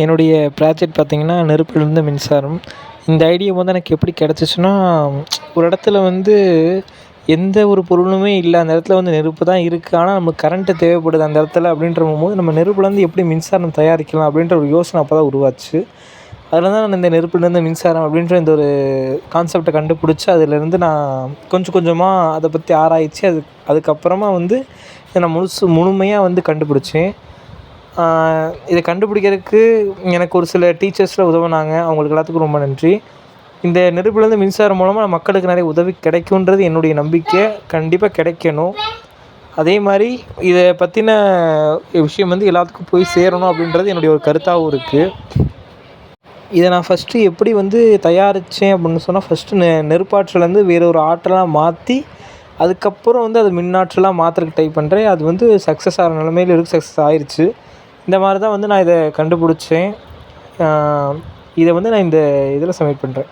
என்னுடைய ப்ராஜெக்ட் பார்த்திங்கன்னா நெருப்பிலிருந்து மின்சாரம். இந்த ஐடியா வந்து எனக்கு எப்படி கிடச்சிச்சின்னா, ஒரு இடத்துல வந்து எந்த ஒரு பொருளுமே இல்ல. அந்த இடத்துல வந்து நெருப்பு தான் இருக்கு. ஆனா நமக்கு கரண்ட்டு தேவைப்படுது அந்த இடத்துல அப்படின்றபோது, நம்ம நெருப்புலேருந்து எப்படி மின்சாரம் தயாரிக்கலாம் அப்படின்ற ஒரு யோசனை அப்போ தான் உருவாச்சு. அதில் தான் நான் இந்த நெருப்புலேருந்து மின்சாரம் அப்படின்ற இந்த ஒரு கான்செப்ட்ட கண்டுபிடிச்சு, அதிலேருந்து நான் கொஞ்சம் கொஞ்சமாக அதை பற்றி ஆராய்ச்சி அதுக்கப்புறமா வந்து இதை நான் முழுமையா வந்து கண்டுபிடிச்சேன். இதை கண்டுபிடிக்கிறதுக்கு எனக்கு ஒரு சில டீச்சர்ஸ்லாம் உதவுனாங்க. அவங்களுக்கு எல்லாத்துக்கும் ரொம்ப நன்றி. இந்த நெருப்புலேருந்து மின்சாரம் மூலமாக மக்களுக்கு நிறைய உதவி கிடைக்குன்றது என்னுடைய நம்பிக்கை. கண்டிப்பாக கிடைக்கணும். அதே மாதிரி இதை பற்றின விஷயம் வந்து எல்லாத்துக்கும் போய் சேரணும் அப்படின்றது என்னுடைய ஒரு கருத்தாகவும் இருக்குது. இதை நான் ஃபஸ்ட்டு எப்படி வந்து தயாரித்தேன் அப்படின்னு சொன்னால், ஃபஸ்ட்டு நெருப்பாற்றலேருந்து வேற ஒரு ஆற்றலா மாற்றி, அதுக்கப்புறம் வந்து அது மின்னாற்றலா மாத்துறதுக்கு ட்ரை பண்ணுறேன். அது வந்து சக்ஸஸ் ஆகிற நிலமையில இருக்குது. சக்ஸஸ் ஆயிருச்சு. இந்த மாதிரி தான் வந்து நான் இதை கண்டுபிடிச்சேன். இதை வந்து நான் இந்த இதில் சப்மிட் பண்ணுறேன்.